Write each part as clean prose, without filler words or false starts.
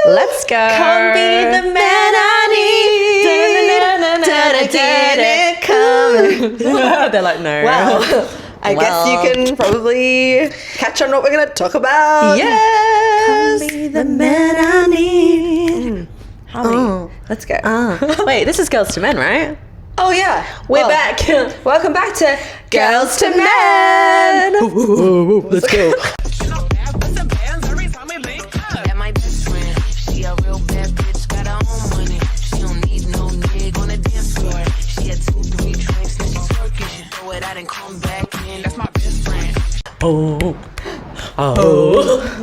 Let's go. Come be the man I need. They're like, no. Wow. I guess you can probably catch on what we're going to talk about. Yes. Come be the man I need. Let's go. Wait, this is Girls to Men, right? Oh, yeah. We're back. Welcome back to Girls to Men. Let's go.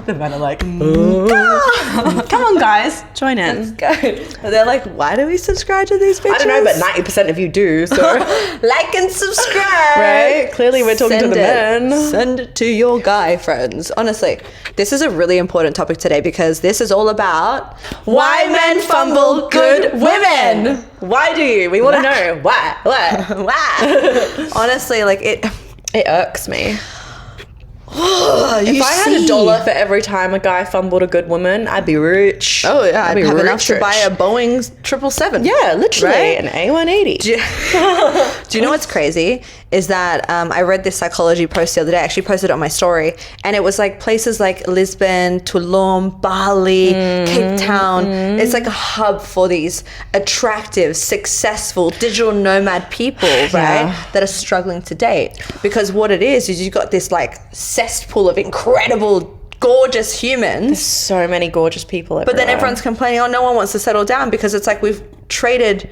The men are like, come on, guys, join in. Let's go. They're like, why do we subscribe to these bitches? I don't know, but 90% of you do, so. Like and subscribe. Right? Clearly we're talking to the men. Send it to your guy friends. Honestly, this is a really important topic today because this is all about why men fumble good women. Why do you? We want to know. Why? Why? Honestly, like it irks me. If I had $1 for every time a guy fumbled a good woman, I'd be rich. Oh yeah, I'd have enough to rich. buy a Boeing 777. Yeah, literally, right? an A180. Do you know what's crazy? Is that I read this psychology post the other day. I actually posted it on my story, and it was like places like Lisbon, Tulum, Bali, Cape Town. It's like a hub for these attractive, successful digital nomad people, right? That are struggling to date. Because what it is you've got this like cesspool of incredible, gorgeous humans. There's so many gorgeous people everywhere. But then everyone's complaining, oh, no one wants to settle down, because it's like we've traded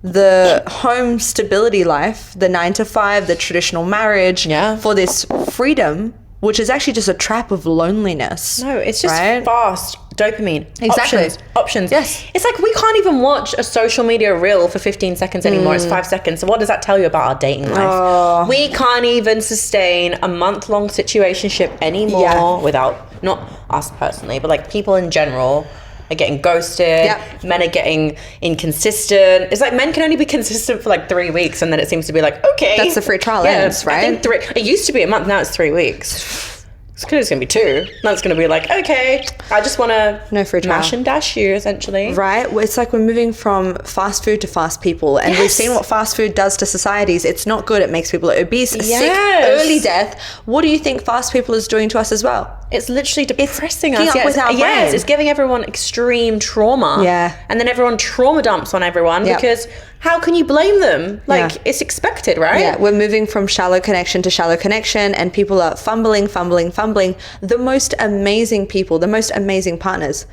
the home stability life, the 9-to-5, the traditional marriage, for this freedom, which is actually just a trap of loneliness. No, it's just fast dopamine. Exactly. Options. Yes. It's like we can't even watch a social media reel for 15 seconds anymore. It's 5 seconds. So what does that tell you about our dating life? We can't even sustain a month-long situationship anymore without, not us personally, but like people in general are getting ghosted. Men are getting inconsistent. It's like men can only be consistent for like 3 weeks, and then it seems to be like, okay, that's the free trial ends, right? I think it used to be a month, now it's 3 weeks. It's going to be 2. Now it's going to be like, okay, I just want to mash and dash you, essentially. Right? It's like we're moving from fast food to fast people. And we've seen what fast food does to societies. It's not good. It makes people obese, sick, early death. What do you think fast people is doing to us as well? It's literally depressing us. With our brain. It's giving everyone extreme trauma. Yeah. And then everyone trauma dumps on everyone because how can you blame them? Like, it's expected, right? Yeah, we're moving from shallow connection to shallow connection, and people are fumbling. The most amazing people, the most amazing partners.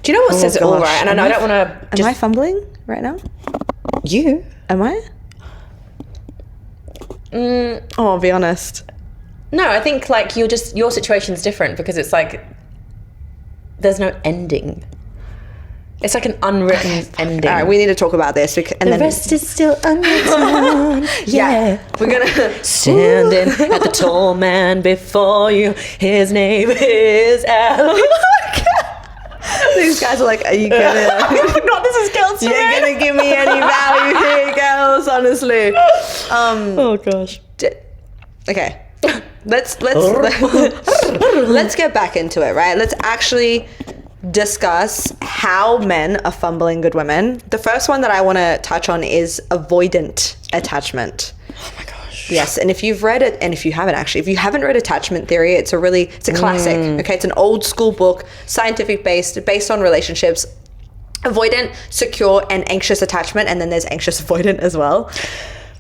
Do you know what says it all, right? And I don't want to... Am I fumbling right now? You? Am I? I'll be honest. No, I think like your situation's different because it's like there's no ending. It's like an unwritten ending. All right, we need to talk about this. The rest is still unwritten. We're gonna standing at the tall man before you. His name is Alex. These guys are like, are you gonna? No, this is Girls to Men. You're gonna give me any value here, girls? Honestly. Oh gosh. Okay. Let's get back into it, right? Let's actually discuss how men are fumbling good women. The first one that I want to touch on is avoidant attachment. Oh my gosh. Yes, and if you've read it, and if you haven't read Attachment Theory, it's a classic. Okay, it's an old school book, scientific based on relationships. Avoidant, secure, and anxious attachment, and then there's anxious avoidant as well.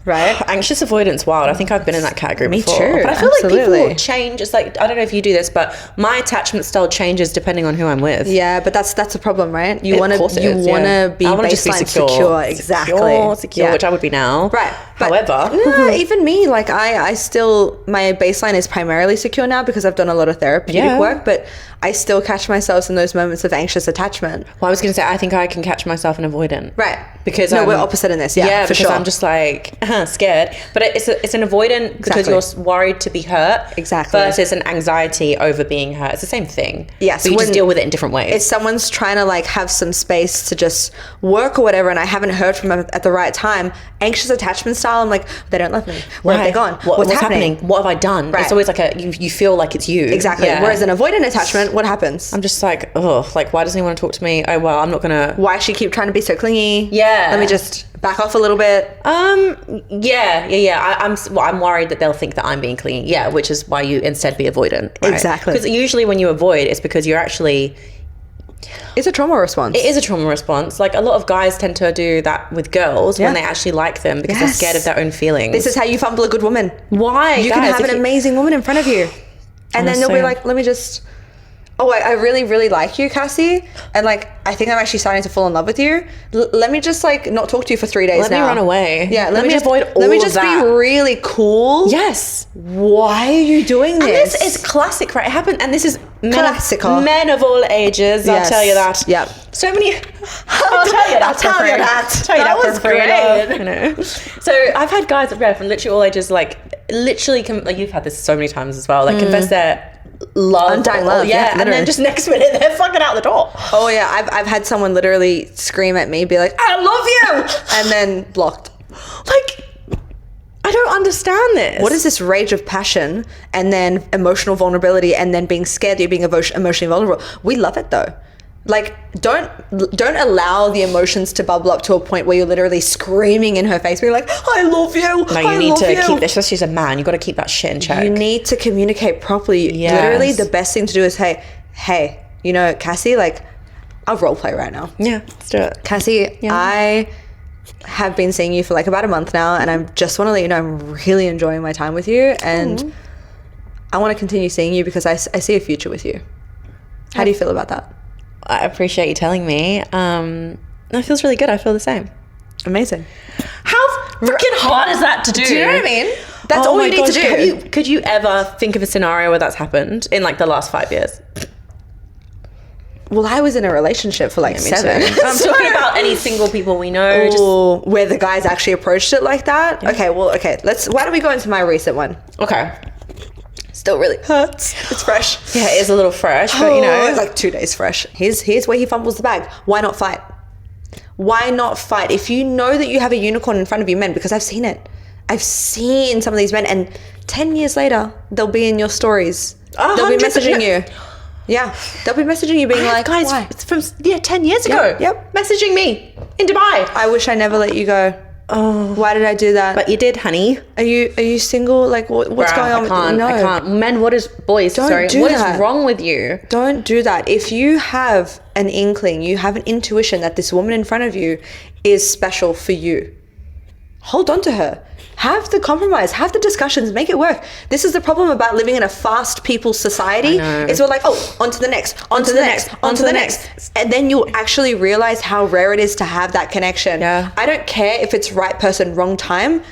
Right? Anxious avoidance, wild. I think I've been in that category before. Me too. But I feel like people change. It's like, I don't know if you do this, but my attachment style changes depending on who I'm with. Yeah, but that's a problem, right? You want to be baseline secure. Exactly. Secure, which I would be now. Right. However, even me, like I still, my baseline is primarily secure now because I've done a lot of therapeutic work, but I still catch myself in those moments of anxious attachment. Well, I was going to say, I think I can catch myself in avoidant. Right. Because we're opposite in this. Yeah, for because sure. I'm just like scared. But it's an avoidant because you're worried to be hurt. Exactly. Versus an anxiety over being hurt. It's the same thing. Yes. But you just deal with it in different ways. If someone's trying to like have some space to just work or whatever, and I haven't heard from them at the right time, anxious attachment style, I'm like, they don't love me. Where have they gone? What's happening? What have I done? Right. It's always like you feel like it's you. Exactly. Yeah. Whereas an avoidant attachment, what happens? I'm just like, oh, like, why doesn't he want to talk to me? Oh, well, I'm not gonna. Why she keep trying to be so clingy? Yeah. Let me just back off a little bit. Yeah. I'm worried that they'll think that I'm being clingy. Yeah, which is why you instead be avoidant. Right? Exactly. Because usually when you avoid, it's because you're actually. It's a trauma response. It is a trauma response. Like, a lot of guys tend to do that with girls when they actually like them because they're scared of their own feelings. This is how you fumble a good woman. Why? You can have an amazing woman in front of you. And then they'll be like, let me just... Oh, I really, really like you, Cassie. And like, I think I'm actually starting to fall in love with you. Let me just like not talk to you for 3 days Let me run away. Yeah, let me just avoid all of that. Let me just be really cool. Yes. Why are you doing this? And this is classic, right? It happened, and this is Classical. Men of all ages. Yes. I'll tell you that. Yep. So many. I'll tell you that. I'll tell you that. Tell you that was for free. great. You know. So I've had guys from literally all ages, like literally, like you've had this so many times as well. Like confess their love, undying love, yeah, and then just next minute they're fucking out the door. Oh yeah, I've had someone literally scream at me, be like, "I love you," and then blocked. Like, I don't understand this. What is this rage of passion and then emotional vulnerability and then being scared that you're being emotionally vulnerable? We love it though. Like, don't allow the emotions to bubble up to a point where you're literally screaming in her face, being like, "I love you." No, you need to keep this. Especially as a man, you got to keep that shit in check. You need to communicate properly. Yes. Literally, the best thing to do is, hey, you know, Cassie, like, I'll role play right now. Yeah, let's do it. Cassie, Yeah. I have been seeing you for like about a month now, and I just want to let you know I'm really enjoying my time with you, and I want to continue seeing you because I see a future with you. How do you feel about that? I appreciate you telling me. That feels really good. I feel the same. Amazing. How freaking hard is that to do? Do you know what I mean? That's all you need to do. Could you ever think of a scenario where that's happened in like the last 5 years? Well, I was in a relationship for like 7. I'm talking about any single people we know. Where the guys actually approached it like that. Yeah. Okay. Why don't we go into my recent one? Okay. Still really hurts. It's fresh. Yeah, it is a little fresh, but you know, it's like 2 days fresh. Here's where he fumbles the bag. Why not fight? Why not fight? If you know that you have a unicorn in front of you, men, because I've seen it. I've seen some of these men, and 10 years later, they'll be in your stories. They'll be messaging you. Yeah, they'll be messaging you, being like, guys, why? It's from 10 years ago. Yep. Messaging me in Dubai. I wish I never let you go. Oh, why did I do that? But you did, honey. Are you single? Like, what's going on? I can't. Men, what is wrong with you? Don't do that. If you have an inkling, you have an intuition that this woman in front of you is special for you, hold on to her. Have the compromise, have the discussions, make it work. This is the problem about living in a fast people society. It's all like, on to the next, on to the next, on to the next. And then you'll actually realize how rare it is to have that connection. Yeah. I don't care if it's right person, wrong time.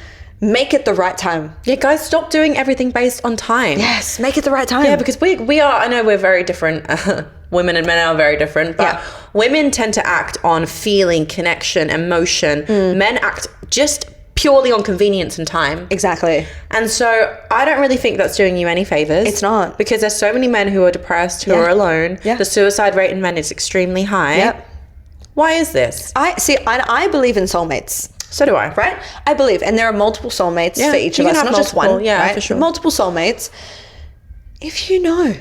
Make it the right time. Yeah, guys, stop doing everything based on time. Yes, make it the right time. Yeah, because we are, I know we're very different. Women and men are very different, but women tend to act on feeling, connection, emotion. Men act just purely on convenience and time. Exactly. And so I don't really think that's doing you any favors. It's not. Because there's so many men who are depressed, who are alone. Yeah. The suicide rate in men is extremely high. Yep. Why is this? I believe in soulmates. So do I. Right? I believe. And there are multiple soulmates for each of us, not just one. Yeah, right? for sure. Multiple soulmates. If you know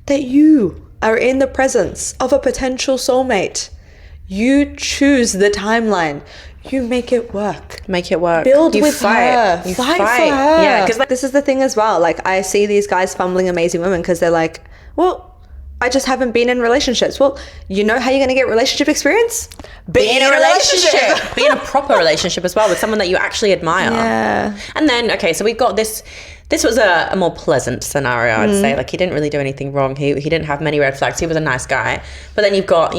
that you are in the presence of a potential soulmate, you choose the timeline. You make it work. Make it work. Build you with fight. her. You fight for her. Yeah, because this is the thing as well. Like, I see these guys fumbling amazing women because they're like, well, I just haven't been in relationships. Well, you know how you're going to get relationship experience? Be in a relationship. Be in a proper relationship as well with someone that you actually admire. Yeah. And then, okay, so we've got this. This was a more pleasant scenario, I'd say. Like, he didn't really do anything wrong. He didn't have many red flags. He was a nice guy. But then you've got,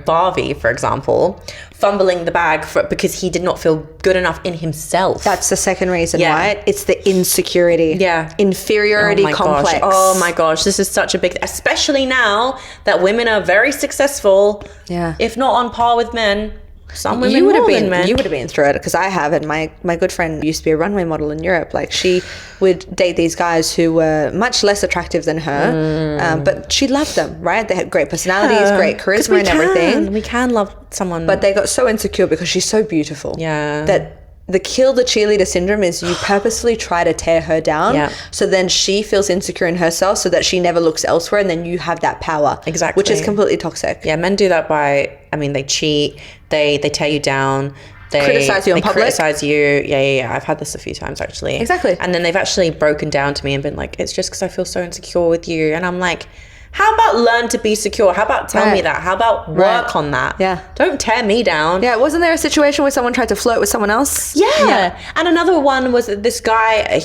Barbie, for example, fumbling the bag because he did not feel good enough in himself. That's the second reason, right? It's the insecurity. Yeah. Inferiority complex. Oh my gosh. This is such a big, especially now that women are very successful. Yeah. If not on par with men. Some women you would have been, you would have been through it, because I have, and my good friend used to be a runway model in Europe. Like, she would date these guys who were much less attractive than her, but she loved them, right? They had great personalities, great charisma and everything. We can love someone, but they got so insecure because she's so beautiful. Yeah. That the kill the cheerleader syndrome is you purposely try to tear her down. Yeah. So then she feels insecure in herself so that she never looks elsewhere, and then you have that power. Exactly. Which is completely toxic. Yeah, men do that by, I mean, they cheat, they tear you down. They criticize you in public. Criticize you. Yeah. I've had this a few times, actually. Exactly. And then they've actually broken down to me and been like, it's just because I feel so insecure with you. And I'm like, how about learn to be secure? How about tell me that? How about work on that? Yeah. Don't tear me down. Yeah. Wasn't there a situation where someone tried to flirt with someone else? Yeah. And another one was this guy,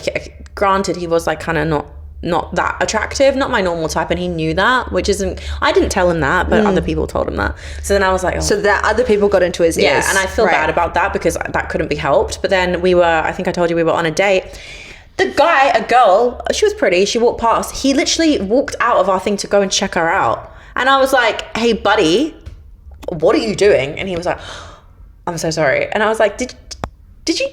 granted, he was like kind of not that attractive, not my normal type, and he knew that, which isn't, I didn't tell him that, but other people told him that. So then I was like, oh. So that other people got into his ears. Yeah, and I feel bad about that because that couldn't be helped. But then I think I told you we were on a date. The guy, a girl, she was pretty, she walked past, he literally walked out of our thing to go and check her out. And I was like, hey buddy, what are you doing? And he was like, I'm so sorry. And I was like, did you,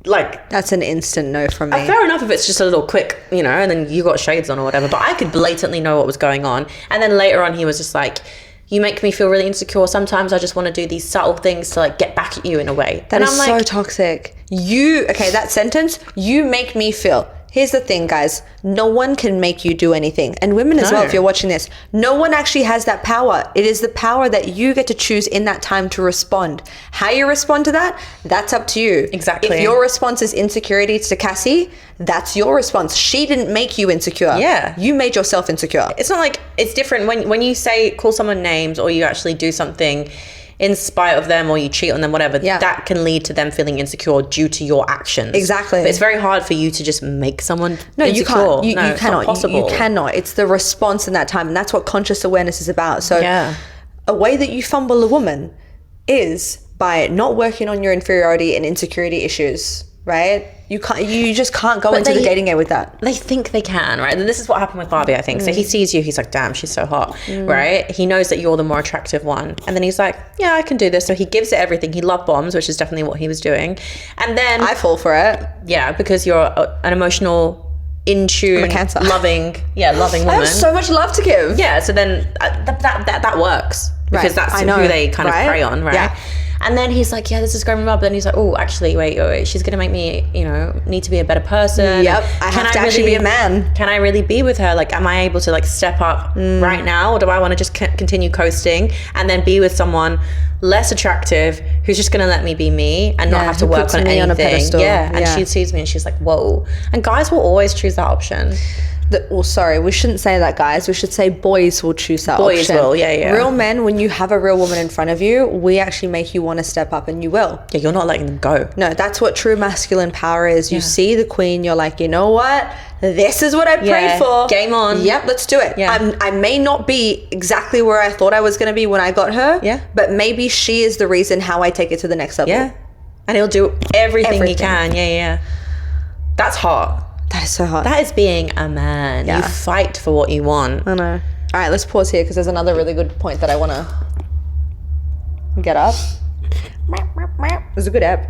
like, that's an instant no from me. Fair enough if it's just a little quick, and then you got shades on or whatever, but I could blatantly know what was going on. And then later on he was just like, you make me feel really insecure. Sometimes I just want to do these subtle things to like get back at you in a way. That is so toxic. That sentence, you make me feel. Here's the thing, guys. No one can make you do anything. And women as well, if you're watching this, no one actually has that power. It is the power that you get to choose in that time to respond. How you respond to that, that's up to you. Exactly. If your response is insecurity to Cassie, that's your response. She didn't make you insecure. Yeah. You made yourself insecure. It's not like, it's different when you call someone names or you actually do something in spite of them or you cheat on them, whatever, that can lead to them feeling insecure due to your actions. Exactly. But it's very hard for you to just make someone insecure. You can't. You cannot. It's not possible. You cannot. It's the response in that time. And that's what conscious awareness is about. So a way that you fumble a woman is by not working on your inferiority and insecurity issues, right? You just can't go into the dating game with that. They think they can, right? And this is what happened with Barbie, I think. So he sees you, he's like, damn, she's so hot, right? He knows that you're the more attractive one. And then he's like, yeah, I can do this. So he gives it everything. He love bombs, which is definitely what he was doing. And then I fall for it. Yeah, because you're an emotional, in tune, loving woman. I have so much love to give. Yeah, so then that works. Because that's who they kind of prey on, right? Yeah. And then he's like, yeah, this is going well. But then he's like, oh, actually, wait, she's going to make me, need to be a better person. Yep, I have to actually be a man. Can I really be with her? Like, am I able to like step up right now? Or do I want to just continue coasting and then be with someone less attractive who's just going to let me be me and not have to work on anything? On a pedestal. Yeah, and she sees me and she's like, whoa. And guys will always choose that option. We shouldn't say that, guys. We should say boys will choose that option. Boys will, yeah. Real men, when you have a real woman in front of you, we actually make you want to step up, and you will. Yeah, you're not letting them go. No, that's what true masculine power is. You see the queen, you're like, you know what? This is what I prayed for. Game on. Yep, let's do it. Yeah. I may not be exactly where I thought I was going to be when I got her. Yeah. But maybe she is the reason how I take it to the next level. Yeah. And he'll do everything he can. Yeah. That's hot. That is so hot. That is being a man. Yeah. You fight for what you want. I know. All right, let's pause here because there's another really good point that I want to get up. It was a good ep.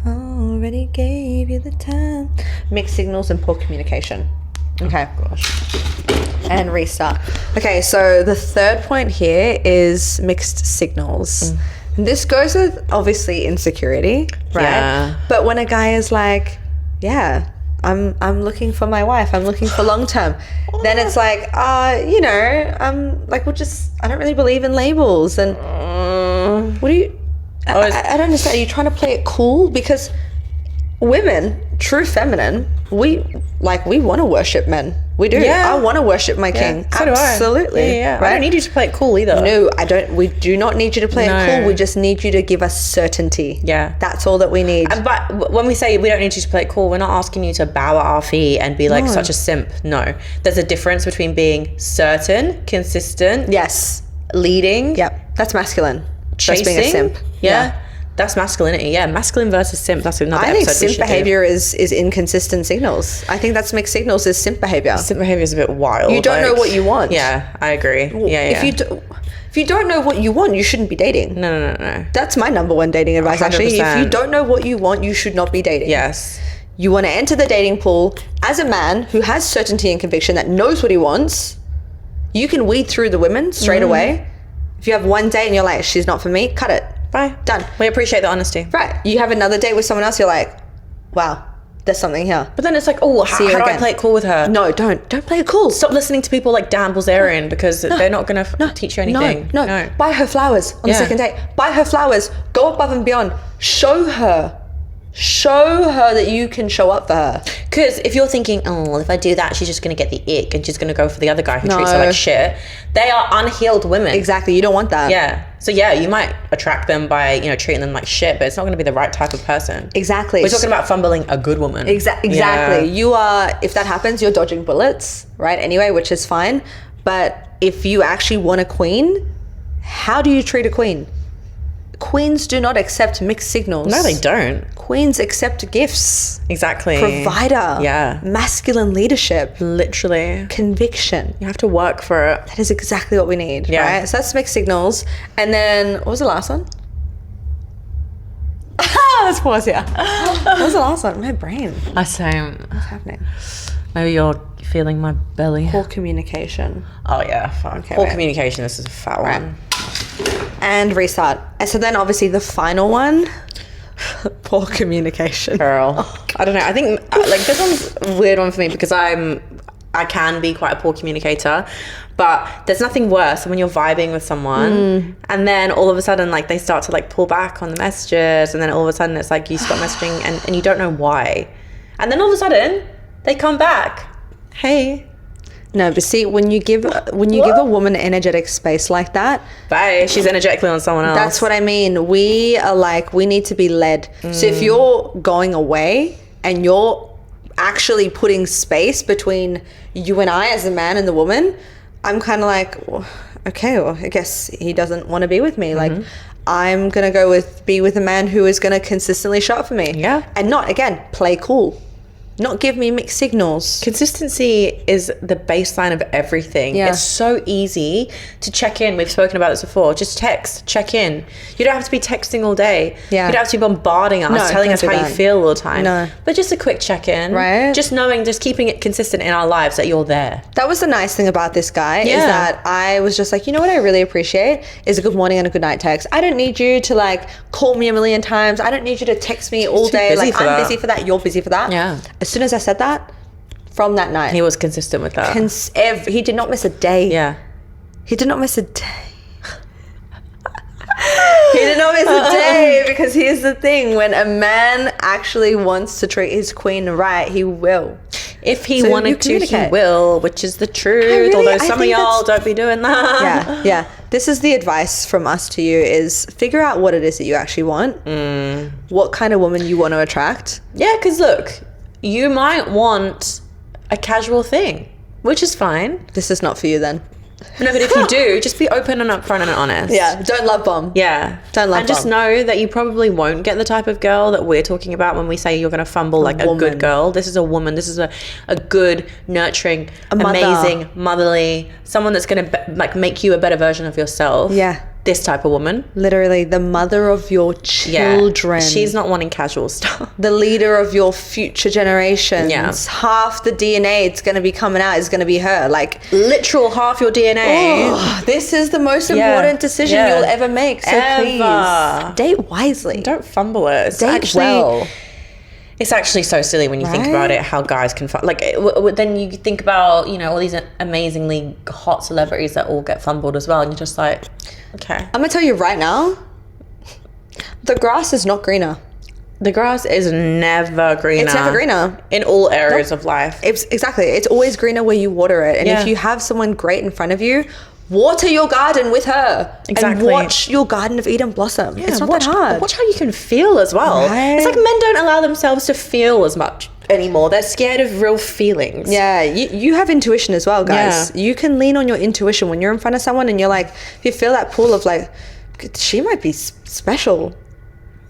Already gave you the time. Mixed signals and poor communication. Okay. Oh, gosh. And restart. Okay, so the third point here is mixed signals. This goes with obviously insecurity, right? Yeah. But when a guy is like, yeah, I'm looking for my wife, I'm looking for long term, then it's like, I'm like, I don't really believe in labels. And what do you, I don't understand. Are you trying to play it cool? Because women, true feminine, we want to worship men. We do. Yeah. I want to worship my king. So absolutely. Do I. Yeah. Right? I don't need you to play it cool either. No, I don't. We do not need you to play it cool. We just need you to give us certainty. Yeah. That's all that we need. But when we say we don't need you to play it cool, we're not asking you to bow at our feet and be like such a simp. No. There's a difference between being certain, consistent. Yes. Leading. Yep. That's masculine. Chasing. That's being a simp. Yeah. That's masculinity. Yeah, masculine versus simp. That's another episode. I think simp behavior is inconsistent signals. I think that's mixed signals is simp behavior. Simp behavior is a bit wild. You don't know what you want. Yeah, I agree. Yeah. If you don't know what you want, you shouldn't be dating. No. That's my number one dating advice, 100%. actually. If you don't know what you want, you should not be dating. Yes. You want to enter the dating pool as a man who has certainty and conviction, that knows what he wants. You can weed through the women straight away. If you have one date and you're like, she's not for me, cut it. Bye. Done. We appreciate the honesty. Right. You have another date with someone else, you're like, wow, there's something here. But then it's like, oh, how do I play it cool with her? No, don't play it cool. Stop listening to people like Dan Bilzerian because they're not going to teach you anything. No. Buy her flowers on the second date. Buy her flowers. Go above and beyond. Show her that you can show up for her. Because if you're thinking, oh, well, if I do that, she's just going to get the ick and she's going to go for the other guy who treats her like shit. They are unhealed women. Exactly. You don't want that. Yeah. So yeah, you might attract them by, treating them like shit, but it's not going to be the right type of person. Exactly. We're talking about fumbling a good woman. Exactly. Yeah. You are, if that happens, you're dodging bullets, right? Anyway, which is fine. But if you actually want a queen, how do you treat a queen? Queens do not accept mixed signals. No, they don't. Queens accept gifts. Exactly. Provider. Yeah. Masculine leadership. Literally. Conviction. You have to work for it. That is exactly what we need, right? So that's mixed signals. And then, what was the last one? Let's pause here. What was the last one? My brain. What's happening? Maybe you're feeling my belly. Poor communication. Oh, yeah. Fuck. Okay, Poor communication. This is a fat one. And restart. And so then obviously the final one, poor communication. Girl. I don't know. I think like this one's a weird one for me because I can be quite a poor communicator, but there's nothing worse than when you're vibing with someone and then all of a sudden like they start to like pull back on the messages and then all of a sudden it's like you stop messaging and you don't know why. And then all of a sudden they come back. Hey. No, but see, when you give a woman energetic space like that, bye. She's energetically on someone else. That's what I mean. We are like, we need to be led. So if you're going away and you're actually putting space between you and I as a man and the woman, I'm kind of like, well, okay, well, I guess he doesn't want to be with me. Like, I'm gonna be with a man who is gonna consistently show up for me. Yeah, and not again play cool. Not give me mixed signals. Consistency is the baseline of everything. Yeah. It's so easy to check in. We've spoken about this before. Just text, check in. You don't have to be texting all day. Yeah. You don't have to be bombarding us, telling us how you feel all the time. No. But just a quick check in. Right. Just keeping it consistent in our lives that you're there. That was the nice thing about this guy is that I was just like, you know what I really appreciate is a good morning and a good night text. I don't need you to like call me a million times. I don't need you to text me all day. Like I'm busy for that. You're busy for that. Yeah. As soon as I said that, from that night, he was consistent with that. He did not miss a day. Yeah. He did not miss a day. He did not miss a day because here's the thing. When a man actually wants to treat his queen right, he will. If he wanted to, he will, which is the truth. Although some of y'all don't be doing that. Yeah. This is the advice from us to you is figure out what it is that you actually want. What kind of woman you want to attract. Yeah, because look, you might want a casual thing, which is fine. This is not for you then. No, but if you do, just be open and upfront and honest. Yeah, don't love bomb. Yeah. Don't love bomb. And just know that you probably won't get the type of girl that we're talking about when we say you're going to fumble like a good girl. This is a woman. This is a good, nurturing, amazing, motherly, someone that's going to like make you a better version of yourself. Yeah. This type of woman. Literally the mother of your children. Yeah. She's not wanting casual stuff. The leader of your future generations. Yeah. Half the DNA it's going to be coming out is going to be her. Like literal half your DNA. Oh, this is the most important decision you'll ever make. So please date wisely. Don't fumble it. It's actually so silly when you think about it, how guys can then you think about, all these amazingly hot celebrities that all get fumbled as well. And you're just like, okay. I'm going to tell you right now, the grass is not greener. The grass is never greener. It's never greener. In all areas of life. Exactly. It's always greener where you water it. And if you have someone great in front of you, water your garden with her. Exactly. And watch your Garden of Eden blossom. It's not that hard. Watch how you can feel as well. Right? It's like men don't allow themselves to feel as much anymore. They're scared of real feelings. Yeah, you have intuition as well, guys. Yeah. You can lean on your intuition when you're in front of someone and you're like, if you feel that pull of like, she might be special.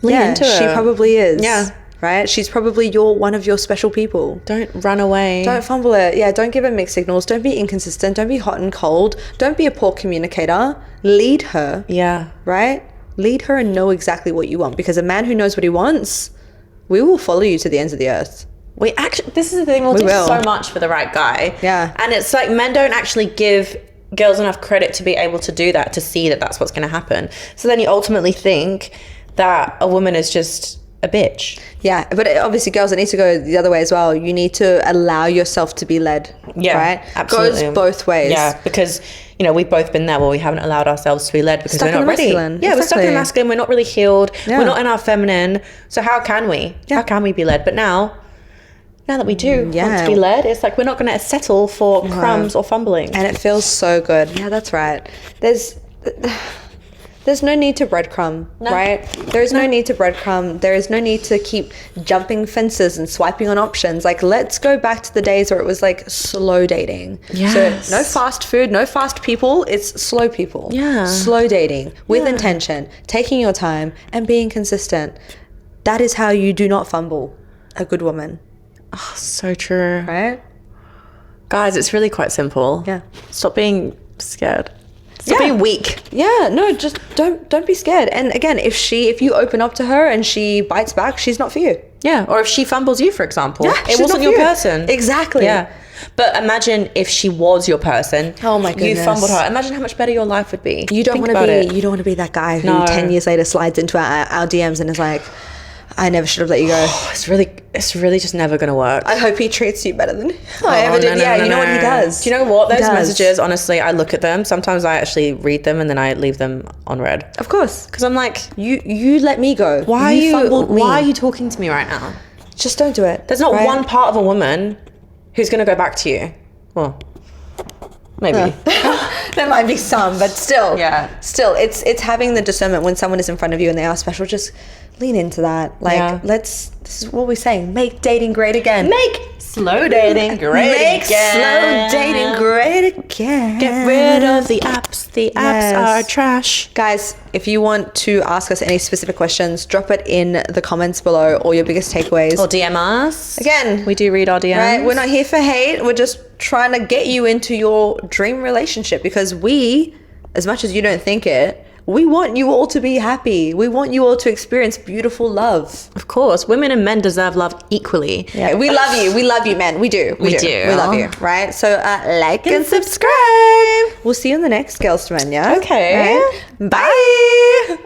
Lean into it. She probably is. Yeah. Right? She's probably one of your special people. Don't run away. Don't fumble it. Yeah, don't give her mixed signals. Don't be inconsistent. Don't be hot and cold. Don't be a poor communicator. Lead her. Yeah. Right? Lead her and know exactly what you want. Because a man who knows what he wants, we will follow you to the ends of the earth. This is the thing, we'll do so much for the right guy. Yeah. And it's like men don't actually give girls enough credit to be able to do that, to see that that's what's going to happen. So then you ultimately think that a woman is just a bitch. Yeah, but obviously, girls, it needs to go the other way as well. You need to allow yourself to be led. Yeah, right? absolutely. Goes both ways. Yeah, because, you know, we've both been there where we haven't allowed ourselves to be led because Stuck we're in not ready. masculine. Yeah, we're stuck in the masculine. We're not really healed. Yeah. We're not in our feminine. So how can we? Yeah. How can we be led? But now that we do want Yeah. to be led, it's like we're not going to settle for crumbs or fumbling. And it feels so good. Yeah, that's right. There's no need to breadcrumb, right? There is no need to breadcrumb. There is no need to keep jumping fences and swiping on options. Like, let's go back to the days where it was like slow dating. Yes. So no fast food, no fast people. It's slow people. Yeah. Slow dating with intention, taking your time and being consistent. That is how you do not fumble a good woman. Oh, so true. Right? Guys, it's really quite simple. Yeah. Stop being scared. Stop being weak. Yeah, no, just don't be scared. And again, if you open up to her and she bites back, she's not for you. Yeah. Or if she fumbles you, for example. Yeah, it she's wasn't not for your you. person. Exactly. Yeah. But imagine if she was your person. Oh my goodness. You fumbled her. Imagine how much better your life would be. You don't Think want to about be it. you don't want to be that guy who No. 10 years later slides into our DMs and is like, I never should have let you go. It's really just never gonna work. I hope he treats you better than I ever did. No, You know what he does. Do you know what? He Those does. messages, honestly, I look at them. Sometimes I actually read them and then I leave them unread. Of course. Because I'm like, You let me go. why fumbled me. are you talking to me right now? Just don't do it. There's not right? one part of a woman who's gonna go back to you. Well, maybe. There might be some, but still. Yeah. Still, it's having the discernment when someone is in front of you and they are special. Just lean into that. Like, this is what we're saying. Make dating great again. Make slow dating great Make again. slow dating great again. Get rid of the apps. The apps are trash. Guys, if you want to ask us any specific questions, drop it in the comments below or your biggest takeaways. Or DM us. Again, we do read our DMs. right? We're not here for hate. We're just trying to get you into your dream relationship because we, as much as you don't think it, we want you all to be happy. We want you all to experience beautiful love. Of course, women and men deserve love equally. Yeah, we love you. We love you, man. We do. We do. We love you, right? So like and subscribe. We'll see you in the next Girls2men, yeah? Okay. Right? Bye.